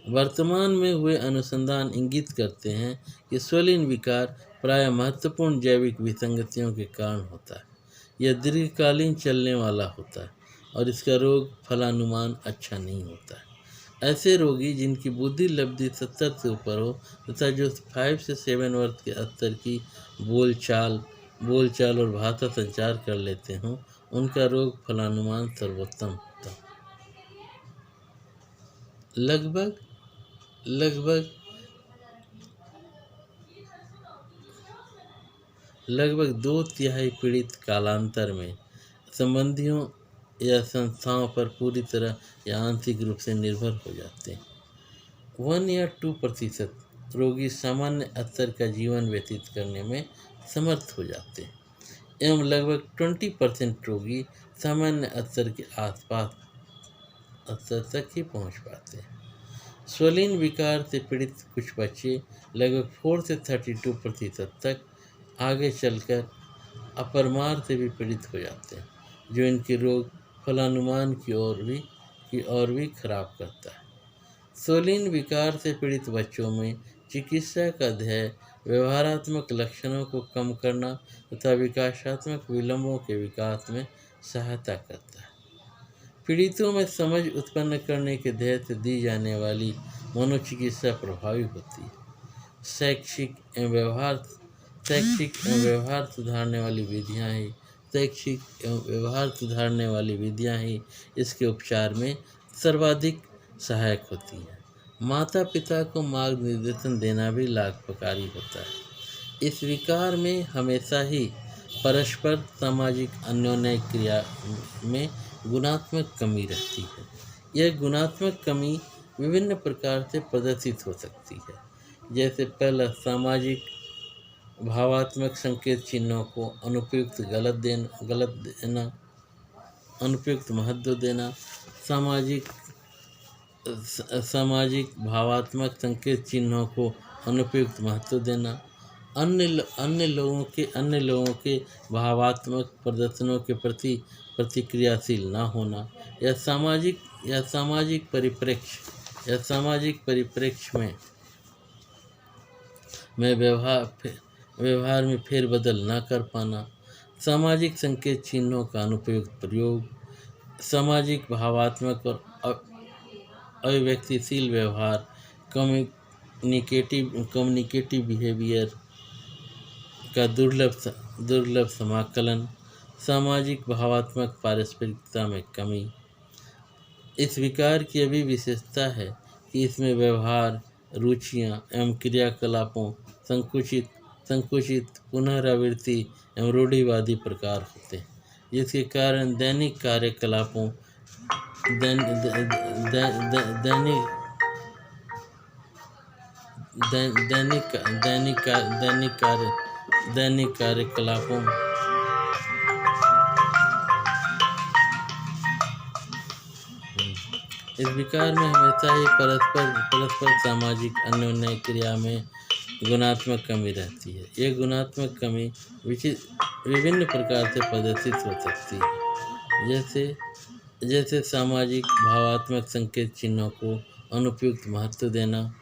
वर्तमान में हुए अनुसंधान इंगित करते हैं कि स्वलीन विकार प्रायः महत्वपूर्ण जैविक विसंगतियों के कारण होता है। यह दीर्घकालीन चलने वाला होता है और इसका रोग फलानुमान अच्छा नहीं होता है। ऐसे रोगी जिनकी बुद्धि लब्धि 70 से ऊपर हो तथा जो 5 से 7 वर्ष के स्तर की बोलचाल और भाषा संचार कर लेते हों, उनका रोग फलानुमान सर्वोत्तम होता है। लगभग 2/3 पीड़ित कालांतर में संबंधियों या संस्थाओं पर पूरी तरह या आंशिक रूप से निर्भर हो जाते हैं। 1 या 2% रोगी सामान्य स्तर का जीवन व्यतीत करने में समर्थ हो जाते हैं एवं लगभग 20% रोगी सामान्य स्तर के आसपास स्तर तक ही पहुंच पाते हैं। स्वलीन विकार से पीड़ित कुछ बच्चे लगभग 4 से 32% तक आगे चलकर अपरमार से भी पीड़ित हो जाते हैं, जो इनके रोग फलानुमान की ओर भी खराब करता है। स्वलीन विकार से पीड़ित बच्चों में चिकित्सा का ध्येय व्यवहारात्मक लक्षणों को कम करना तथा विकासात्मक विलंबों के विकास में सहायता करता है। पीड़ितों में समझ उत्पन्न करने के ध्येय से दी जाने वाली मनोचिकित्सा प्रभावी होती है। शैक्षिक एवं व्यवहार सुधारने वाली विधियां ही इसके उपचार में सर्वाधिक सहायक होती हैं। माता पिता को मार्ग निर्देशन देना भी लाभकारी होता है। इस विकार में हमेशा ही परस्पर सामाजिक अन्योन्य क्रिया में गुणात्मक कमी रहती है। यह गुणात्मक कमी विभिन्न प्रकार से प्रदर्शित हो सकती है। जैसे पहला, सामाजिक भावात्मक संकेत चिन्हों को अनुपयुक्त गलत देना, अनुपयुक्त महत्व देना। सामाजिक भावात्मक संकेत चिन्हों को अनुपयुक्त महत्व देना। अन्य लोगों के भावात्मक प्रदर्शनों के प्रति प्रतिक्रियाशील न होना। या सामाजिक परिप्रेक्ष्य में व्यवहार में फेरबदल न कर पाना। सामाजिक संकेत चिन्हों का अनुपयुक्त प्रयोग। सामाजिक भावात्मक और अव्यक्तिशील व्यवहार, कम्युनिकेटिव बिहेवियर का दुर्लभ समाकलन। सामाजिक भावात्मक पारस्परिकता में कमी। इस विकार की अभी विशेषता है कि इसमें व्यवहार, रुचियां एवं क्रियाकलापों संकुचित पुनरावृत्ति एवं रूढ़िवादी प्रकार होते हैं, जिसके कारण दैनिक कार्यकलापों दैनिक कार्यकलापों इस विकार में हमेशा ही परस्पर सामाजिक अन्योन्य क्रिया में गुणात्मक कमी रहती है। यह गुणात्मक कमी विभिन्न प्रकार से प्रदर्शित हो सकती है। जैसे सामाजिक भावात्मक संकेत चिन्हों को अनुपयुक्त महत्व देना,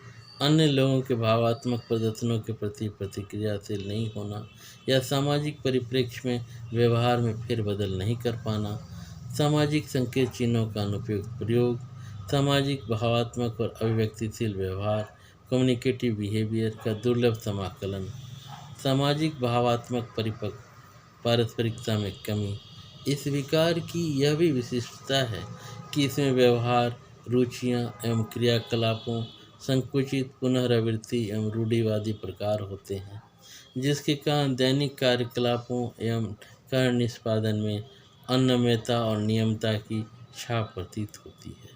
अन्य लोगों के भावात्मक प्रदर्शनों के प्रति प्रतिक्रियाशील नहीं होना, या सामाजिक परिप्रेक्ष्य में व्यवहार में फेरबदल नहीं कर पाना। सामाजिक संकेत चिन्हों का अनुपयुक्त प्रयोग। सामाजिक भावात्मक और अभिव्यक्तिशील व्यवहार, कम्युनिकेटिव बिहेवियर का दुर्लभ समाकलन। सामाजिक भावात्मक पारस्परिकता में कमी। इस विकार की यह भी विशिष्टता है कि इसमें व्यवहार, रुचियां एवं क्रियाकलापों संकुचित पुनरावृत्ति एवं रूढ़िवादी प्रकार होते हैं, जिसके कारण दैनिक कार्यकलापों एवं कार्य निष्पादन में अनियमितता और नियमता की छाप प्रतीत होती है।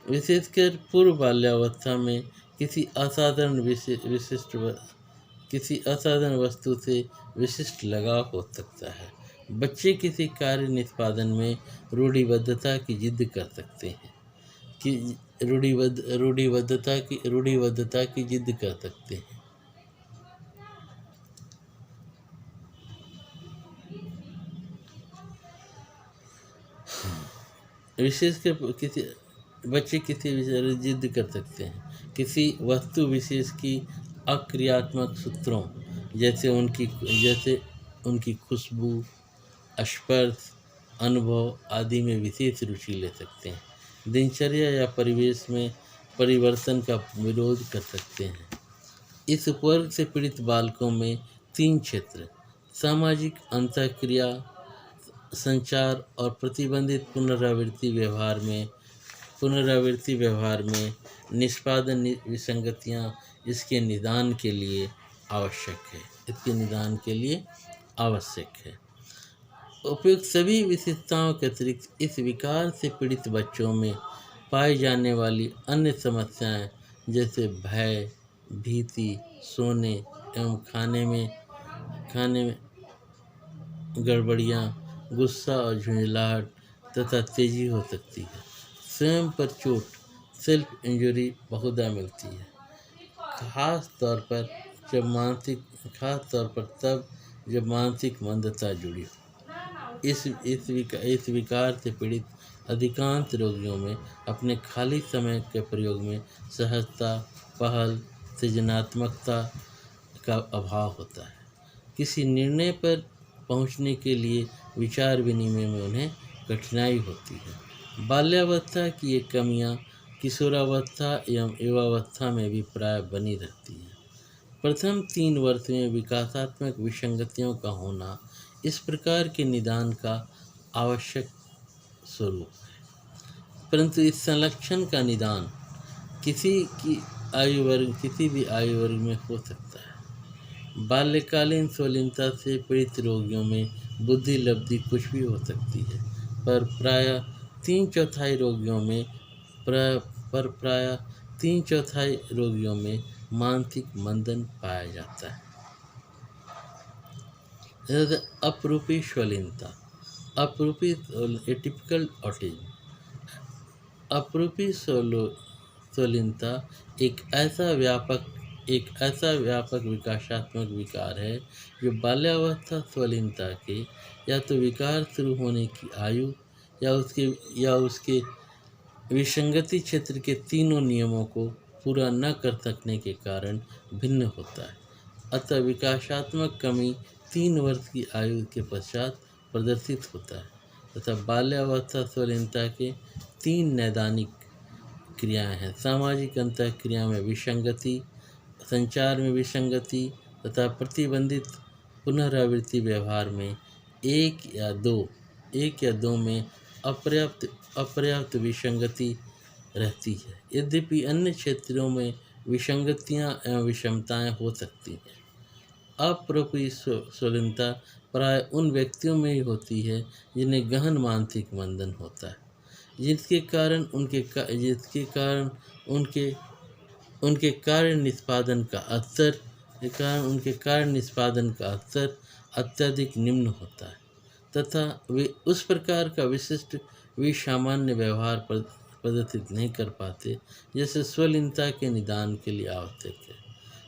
विशेषकर पूर्व बाल्यावस्था में किसी असाधारण वस्तु से विशिष्ट लगाव हो सकता है। बच्चे किसी कार्य निष्पादन में रूढ़िबद्धता की जिद कर सकते हैं रूढ़िबद्धता की जिद कर सकते हैं। विशेषकर बच्चे किसी विषय जिद कर सकते हैं। किसी वस्तु विशेष की अक्रियात्मक सूत्रों जैसे उनकी खुशबू, स्पर्श, अनुभव आदि में विशेष रुचि ले सकते हैं। दिनचर्या या परिवेश में परिवर्तन का विरोध कर सकते हैं। इस उपवर्ग से पीड़ित बालकों में 3 क्षेत्र सामाजिक अंतःक्रिया, संचार और प्रतिबंधित पुनरावृत्ति व्यवहार में निष्पादन विसंगतियाँ इसके निदान के लिए आवश्यक है। उपयुक्त सभी विशेषताओं के अतिरिक्त इस विकार से पीड़ित बच्चों में पाई जाने वाली अन्य समस्याएं जैसे भय, भीति, सोने एवं खाने में गड़बड़ियाँ, गुस्सा और झुंझलाहट तथा तेजी हो सकती है। स्वयं पर चोट, सेल्फ इंजरी बहुधा मिलती है, खास तौर पर जब मानसिक मंदता जुड़ी हो। इस विकार से पीड़ित अधिकांश रोगियों में अपने खाली समय के प्रयोग में सहजता, पहल, सृजनात्मकता का अभाव होता है। किसी निर्णय पर पहुंचने के लिए विचार विनिमय में उन्हें कठिनाई होती है। बाल्यावस्था की ये कमियां किशोरावस्था एवं युवावस्था में भी प्राय बनी रहती हैं। प्रथम 3 वर्ष में विकासात्मक विसंगतियों का होना इस प्रकार के निदान का आवश्यक स्वरूप है। परंतु इस संलक्षण का निदान किसी भी आयु वर्ग में हो सकता है। बाल्यकालीन स्वलीनता से पीड़ित रोगियों में बुद्धि लब्धि कुछ भी हो सकती है, पर प्रायः 3/4 रोगियों में मानसिक मंदन पाया जाता है। अपरूपी स्वलीनता, एटिपिकल ऑटिज्म। अपरूपी स्वलीनता एक ऐसा व्यापक विकासात्मक विकार है जो बाल्यावस्था स्वलीनता के या तो विकार शुरू होने की आयु या उसके विसंगति क्षेत्र के तीनों नियमों को पूरा न कर सकने के कारण भिन्न होता है। अतः विकासात्मक कमी 3 वर्ष की आयु के पश्चात प्रदर्शित होता है तथा बाल्यावस्था स्वलीनता के 3 नैदानिक क्रियाएं हैं: सामाजिक अंतःक्रिया में विसंगति, संचार में विसंगति तथा प्रतिबंधित पुनरावृत्ति व्यवहार में एक या दो में अपर्याप्त विसंगति रहती है। यद्यपि अन्य क्षेत्रों में विसंगतियां एवं विषमताएं हो सकती हैं। अप्रूपी स्वलीनता प्राय उन व्यक्तियों में ही होती है जिन्हें गहन मानसिक मंदन होता है, जिसके कारण उनके कार्य निष्पादन का स्तर अत्यधिक निम्न होता है तथा वे उस प्रकार का विशिष्ट विसामान्य व्यवहार प्रदर्शित नहीं कर पाते जैसे स्वलीनता के निदान के लिए आवश्यक है।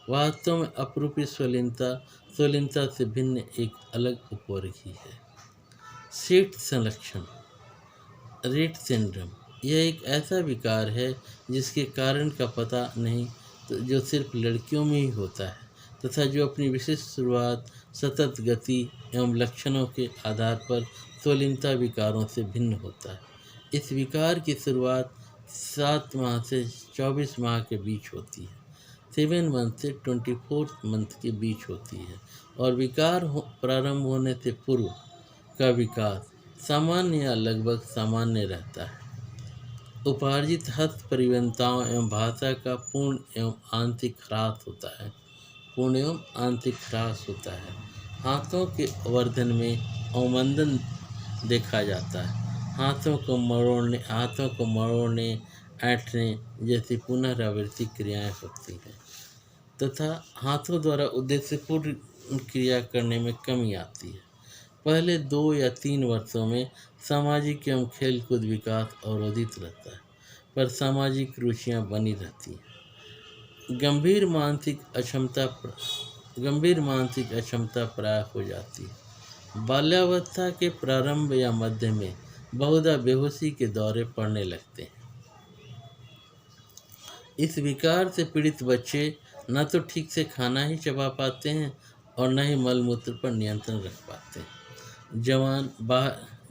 वास्तव में अपरूपी स्वलीनता से भिन्न एक अलग उपवर्ग ही है। शीट संलक्षण, रेट सिंड्रोम। यह एक ऐसा विकार है जिसके कारण का पता नहीं जो सिर्फ लड़कियों में ही होता है तथा जो अपनी विशिष्ट शुरुआत, सतत गति एवं लक्षणों के आधार पर स्वलीनता विकारों से भिन्न होता है। इस विकार की शुरुआत 7 माह से 24 माह के बीच होती है, 7 मंथ से 24 मंथ के बीच होती है और विकार प्रारंभ होने से पूर्व का विकास सामान्य या लगभग सामान्य रहता है। उपार्जित हस्त परिवन्तताओं एवं भाषा का पूर्ण एवं आंशिक ह्रास होता है। हाथों के वर्धन में अवमंदन देखा जाता है। हाथों को मरोड़ने, ऐंठने जैसी पुनरावृत्ति क्रियाएं होती हैं तथा हाथों द्वारा उद्देश्यपूर्ण क्रिया करने में कमी आती है। पहले 2 या 3 वर्षों में सामाजिक एवं खेलकूद विकास अवरोधित रहता है, पर सामाजिक रुचियां बनी रहती हैं। गंभीर मानसिक अक्षमता प्राय हो जाती है। बाल्यावस्था के प्रारंभ या मध्य में बहुधा बेहोशी के दौरे पड़ने लगते हैं। इस विकार से पीड़ित बच्चे न तो ठीक से खाना ही चबा पाते हैं और न ही मलमूत्र पर नियंत्रण रख पाते हैं।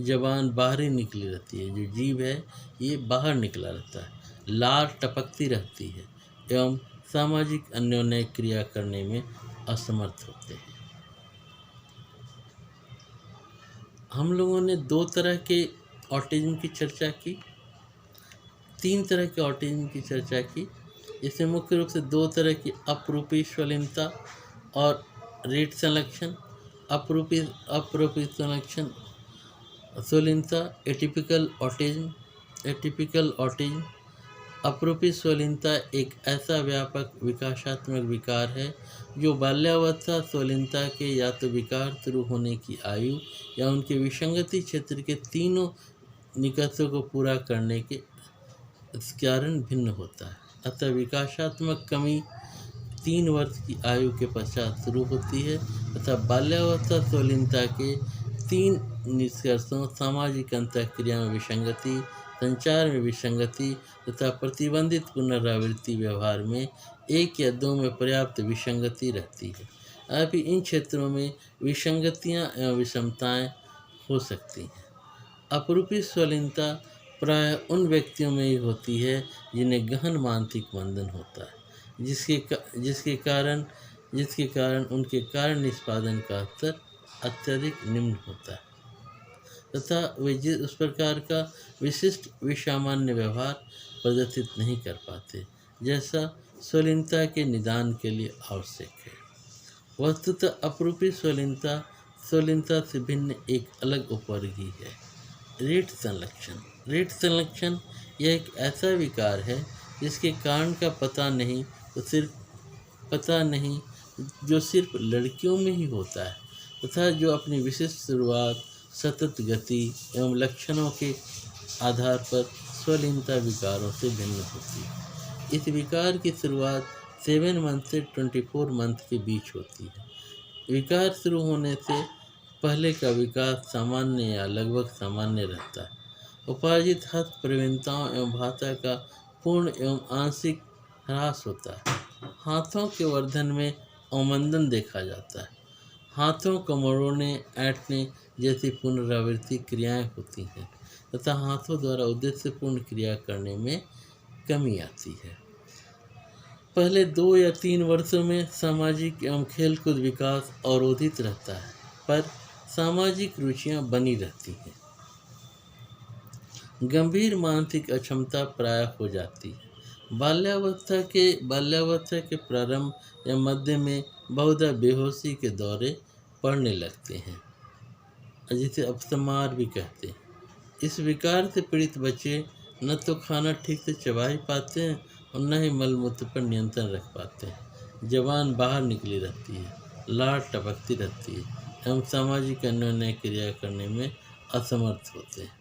जबान बाहरी निकली रहती है, जो जीभ है ये बाहर निकला रहता है, लार टपकती रहती है एवं सामाजिक अन्योन्य क्रिया करने में असमर्थ होते हैं। हम लोगों ने 2 तरह के ऑटिज्म की चर्चा की, 3 तरह के ऑटिज्म की चर्चा की। इसमें मुख्य रूप से 2 तरह की अपरूपी स्वलीनता और रेट संलक्षण। अपरूपी संलक्षण स्वलीनता एटिपिकल ऑटिज्म। अपरूपी स्वलीनता एक ऐसा व्यापक विकासात्मक विकार है जो बाल्यावस्था स्वलीनता के या तो विकार शुरू होने की आयु या उनके विसंगति क्षेत्र के तीनों निकषों को पूरा करने के कारण भिन्न होता है। अतः विकासात्मक कमी 3 वर्ष की आयु के पश्चात शुरू होती है तथा बाल्यावस्था स्वलीनता के 3 निष्कर्षों सामाजिक अंतःक्रिया में विसंगति, संचार में विसंगति तथा प्रतिबंधित पुनरावृत्ति व्यवहार में 1 या 2 में पर्याप्त विसंगति रहती है। अभी इन क्षेत्रों में विसंगतियां एवं विषमताएं हो सकती हैं। अपरूपी स्वलीनता प्राय उन व्यक्तियों में ही होती है जिन्हें गहन मानसिक मंदन होता है, जिसके कारण उनके कार्य निष्पादन का स्तर अत्यधिक निम्न होता है। तथा वे उस प्रकार का विशिष्ट विसामान्य व्यवहार प्रदर्शित नहीं कर पाते जैसा स्वलीनता के निदान के लिए आवश्यक है। वस्तुतः अपरूपी स्वलीनता स्वलीनता से भिन्न एक अलग उपवर्ग ही है। रेट संलक्षण। रेट संलक्षण यह एक ऐसा विकार है जिसके कारण का पता नहीं जो सिर्फ लड़कियों में ही होता है तथा जो अपनी विशिष्ट शुरुआत, सतत गति एवं लक्षणों के आधार पर स्वलीनता विकारों से भिन्न होती है। इस विकार की शुरुआत 7 मंथ से 24 मंथ के बीच होती है। विकार शुरू होने से पहले का विकास सामान्य या लगभग सामान्य रहता है। उपार्जित हस्त प्रवीणताओं एवं भाषा का पूर्ण एवं आंशिक ह्रास होता है। हाथों के वर्धन में अवमंदन देखा जाता है। हाथों को मरोड़ने, ऐंठने जैसी पुनरावृत्ति क्रियाएं होती हैं तथा हाथों द्वारा उद्देश्यपूर्ण क्रिया करने में कमी आती है। पहले 2 या 3 वर्षों में सामाजिक एवं खेलकूद विकास अवरोधित रहता है, पर सामाजिक रुचियां बनी रहती हैं। गंभीर मानसिक अक्षमता प्राय हो जाती है। बाल्यावस्था के प्रारंभ या मध्य में बहुधा बेहोशी के दौरे पड़ने लगते हैं, जिसे अपस्मार भी कहते हैं। इस विकार से पीड़ित बच्चे न तो खाना ठीक से चबा ही पाते हैं और न ही मलमूत्र पर नियंत्रण रख पाते हैं। जबान बाहर निकली रहती है, लार टपकती रहती है एवं सामाजिक अन्योन्य क्रिया करने में असमर्थ होते हैं।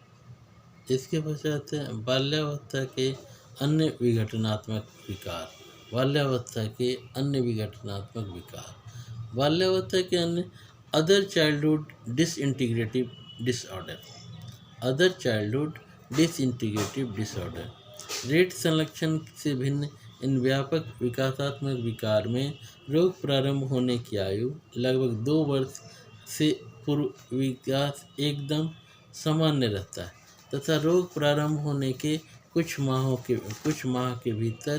इसके पश्चात बाल्यावस्था के अन्य विघटनात्मक विकार। बाल्यावस्था के अन्य अदर चाइल्डहुड डिसइंटीग्रेटिव डिसऑर्डर। रेट संलक्षण से भिन्न इन व्यापक विकासात्मक विकार में रोग प्रारंभ होने की आयु लगभग 2 वर्ष से पूर्व विकास एकदम सामान्य रहता है तथा रोग प्रारंभ होने के कुछ माह के भीतर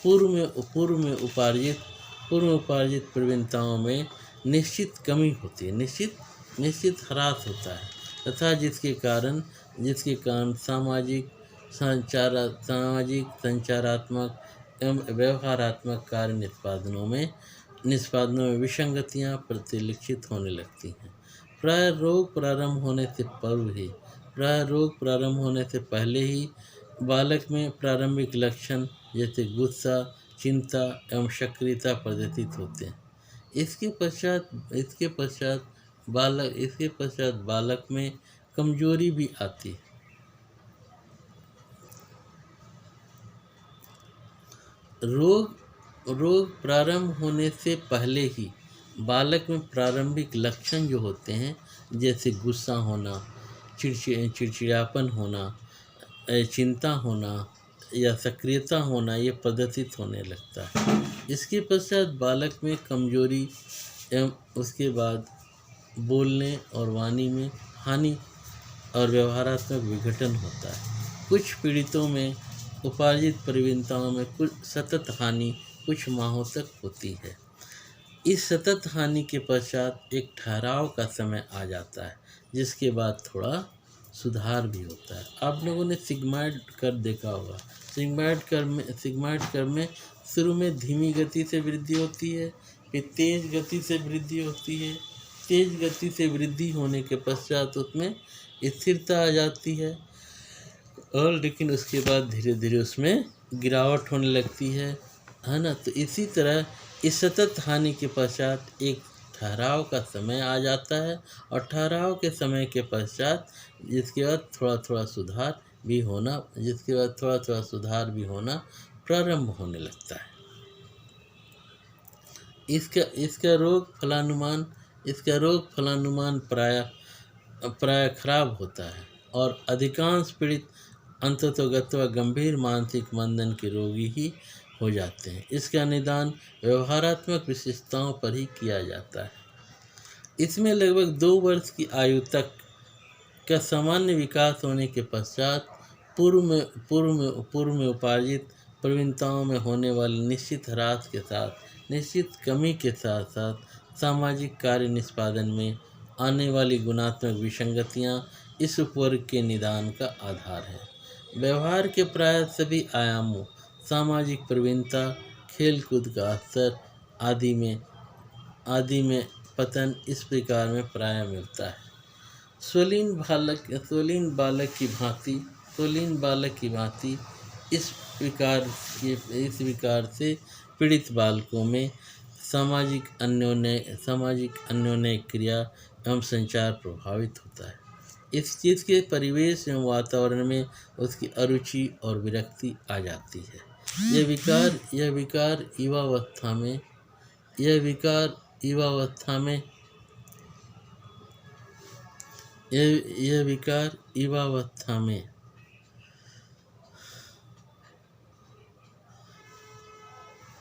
पूर्व में उपार्जित प्रवीणताओं में निश्चित कमी होती है, निश्चित ह्रास होता है तथा जिसके कारण सामाजिक संचारात्मक एवं व्यवहारात्मक कार्य निष्पादनों में विसंगतियां प्रतिलक्षित होने लगती हैं। प्राय रोग प्रारंभ होने से पहले ही बालक में प्रारंभिक लक्षण जैसे गुस्सा, चिंता एवं सक्रियता प्रदर्शित होते हैं। इसके पश्चात बालक में कमजोरी भी आती है। रोग प्रारंभ होने से पहले ही बालक में प्रारंभिक लक्षण जो होते हैं जैसे गुस्सा होना, चिड़चिड़ापन होना, चिंता होना या सक्रियता होना, ये प्रदर्शित होने लगता है। इसके पश्चात बालक में कमजोरी एवं उसके बाद बोलने और वाणी में हानि और व्यवहारात्मक विघटन होता है। कुछ पीड़ितों में उपार्जित प्रवीणताओं में कुछ सतत हानि कुछ माहों तक होती है। इस सतत हानि के पश्चात एक ठहराव का समय आ जाता है जिसके बाद थोड़ा सुधार भी होता है। आप लोगों ने सिग्मॉइड कर्व देखा होगा। सिग्मॉइड कर्व में शुरू में धीमी गति से वृद्धि होती है, फिर तेज गति से वृद्धि होती है। तेज गति से वृद्धि होने के पश्चात उसमें स्थिरता आ जाती है और लेकिन उसके बाद धीरे धीरे उसमें गिरावट होने लगती है ना। तो इसी तरह इस सतत हानि के पश्चात एक ठहराव का समय आ जाता है और ठहराव के समय के पश्चात जिसके बाद थोड़ा थोड़ा सुधार भी होना प्रारंभ होने लगता है। इसका रोग फलानुमान प्राय खराब होता है और अधिकांश पीड़ित अंततोगत्वा गंभीर मानसिक मंदन के रोगी ही हो जाते हैं। इसका निदान व्यवहारात्मक विशेषताओं पर ही किया जाता है। इसमें लगभग 2 वर्ष की आयु तक का सामान्य विकास होने के पश्चात पूर्व में उपार्जित प्रवीणताओं में होने वाली निश्चित ह्रास के साथ निश्चित कमी के साथ साथ सामाजिक कार्य निष्पादन में आने वाली गुणात्मक विसंगतियाँ इस उपवर्ग के निदान का आधार है। व्यवहार के प्राय सभी आयामों, सामाजिक प्रवीणता, खेलकूद का स्तर आदि में पतन इस प्रकार में प्राय मिलता है। स्वलीन बालक की भांति इस विकार से पीड़ित बालकों में सामाजिक अन्योन्य क्रिया एवं संचार प्रभावित होता है। इस चीज़ के परिवेश एवं वातावरण में उसकी अरुचि और विरक्ति आ जाती है। यह विकार युवावस्था में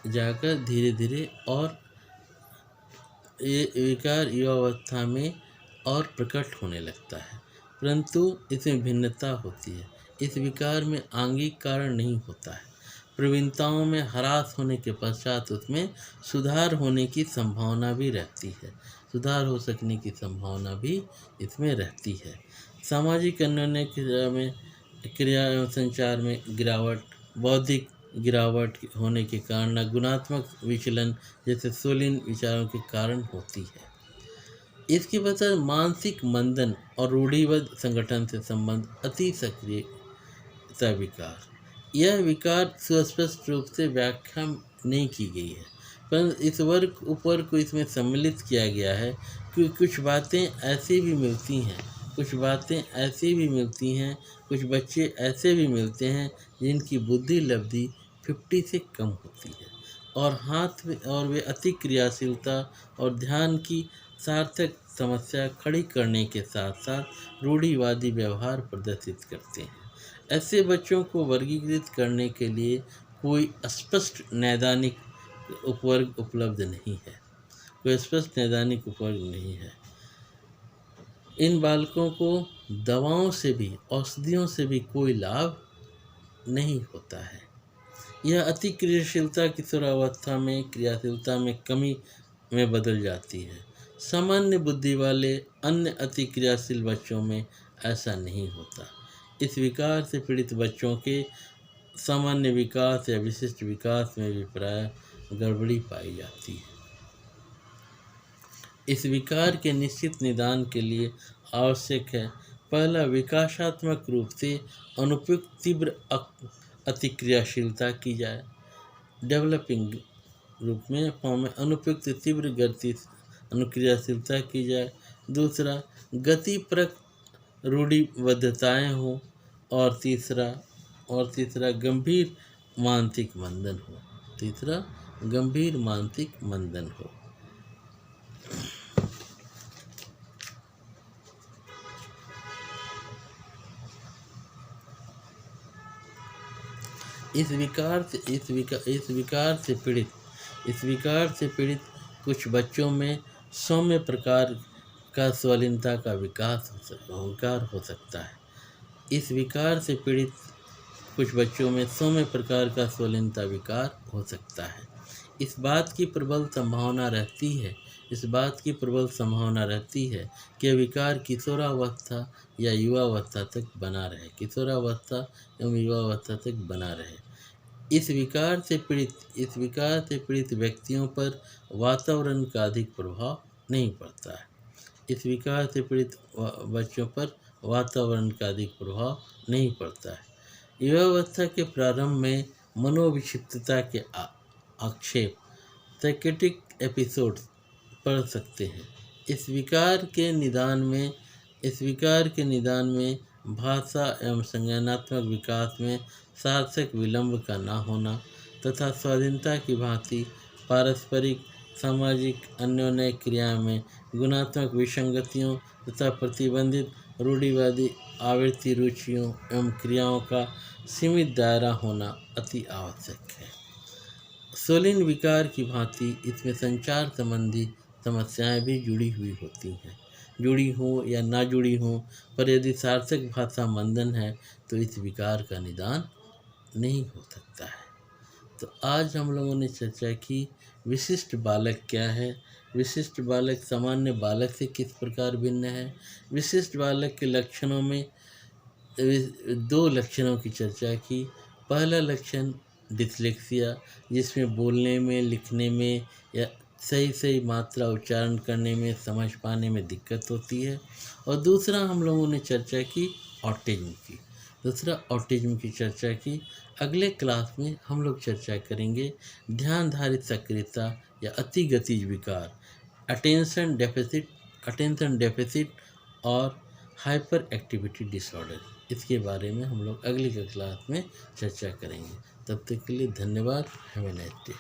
जाकर धीरे धीरे युवावस्था में और प्रकट होने लगता है, परंतु इसमें भिन्नता होती है। इस विकार में आंगिक कारण नहीं होता है। प्रवीणताओं में ह्रास होने के पश्चात उसमें सुधार होने की संभावना भी रहती है। सुधार हो सकने की संभावना भी इसमें रहती है। सामाजिक अन्योन्य क्रिया एवं संचार में गिरावट, बौद्धिक गिरावट होने के कारण गुणात्मक विचलन जैसे स्वलीन विचारों के कारण होती है। इसके पश्चात मानसिक मंदन और रूढ़िबद्ध संगठन से संबंध अति सक्रियता विकार। यह विकार सुस्पष्ट रूप से व्याख्या नहीं की गई है, परंतु इस उपवर्ग को इसमें सम्मिलित किया गया है कि कुछ बातें ऐसी भी मिलती हैं, कुछ बच्चे ऐसे भी मिलते हैं जिनकी बुद्धि लब्धि 50 से कम होती है और वे अति क्रियाशीलता और ध्यान की सार्थक समस्या खड़ी करने के साथ साथ रूढ़िवादी व्यवहार प्रदर्शित करते हैं। ऐसे बच्चों को वर्गीकृत करने के लिए कोई स्पष्ट नैदानिक उपवर्ग उपलब्ध नहीं है। इन बालकों को दवाओं से भी, औषधियों से भी कोई लाभ नहीं होता है। यह अति क्रियाशीलता किशोरावस्था में क्रियाशीलता में कमी में बदल जाती है। सामान्य बुद्धि वाले अन्य अति क्रियाशील बच्चों में ऐसा नहीं होता। इस विकार से पीड़ित बच्चों के सामान्य विकास या विशिष्ट विकास में भी प्राय गड़बड़ी पाई जाती है। इस विकार के निश्चित निदान के लिए आवश्यक है, पहला, विकासात्मक रूप से अनुपयुक्त तीव्र अतिक्रियाशीलता की जाए। डेवलपिंग रूप में फॉर्म में अनुपयुक्त तीव्र गति अनुक्रियाशीलता की जाए। दूसरा, गतिपरक रूढ़िबद्धताएं हो। और तीसरा गंभीर मानसिक मंदन हो। इस विकार से पीड़ित कुछ बच्चों में सौम्य प्रकार का स्वलीनता का विकार हो सकता है। इस विकार से पीड़ित कुछ बच्चों में सौम्य प्रकार का स्वलीनता विकार हो सकता है। इस बात की प्रबल संभावना रहती है कि विकार किशोरावस्था या युवावस्था तक बना रहे। इस विकार से पीड़ित व्यक्तियों पर वातावरण का अधिक प्रभाव नहीं पड़ता है। इस विकार से पीड़ित बच्चों पर वातावरण का अधिक प्रभाव नहीं पड़ता है। युवावस्था के प्रारंभ में मनोविक्षिप्तता के आक्षेप साइकेटिक एपिसोड्स पढ़ सकते हैं। इस विकार के निदान में भाषा एवं संज्ञानात्मक विकास में सार्थक विलंब का न होना तथा स्वाधीनता की भांति पारस्परिक सामाजिक अन्योन्य क्रिया में गुणात्मक विसंगतियों तथा प्रतिबंधित रूढ़िवादी आवृत्ति रुचियों एवं क्रियाओं का सीमित दायरा होना अति आवश्यक है। स्वलीन विकार की भांति इसमें संचार संबंधी समस्याएं भी जुड़ी हो या ना जुड़ी हो, पर यदि सार्थक भाषा मंदन है तो इस विकार का निदान नहीं हो सकता है। तो आज हम लोगों ने चर्चा की विशिष्ट बालक क्या है, विशिष्ट बालक सामान्य बालक से किस प्रकार भिन्न है। विशिष्ट बालक के लक्षणों में दो लक्षणों की चर्चा की। पहला लक्षण डिसलेक्सिया, जिसमें बोलने में, लिखने में या सही सही मात्रा उच्चारण करने में, समझ पाने में दिक्कत होती है। और दूसरा हम लोगों ने चर्चा की ऑटिज्म की। ऑटिज्म की चर्चा की। अगले क्लास में हम लोग चर्चा करेंगे ध्यानधारित सक्रियता या अति गतिज विकार, अटेंशन डेफिसिट और हाइपर एक्टिविटी डिसऑर्डर। इसके बारे में हम लोग अगली क्लास में चर्चा करेंगे। तब तक के लिए धन्यवाद। Have a nice day.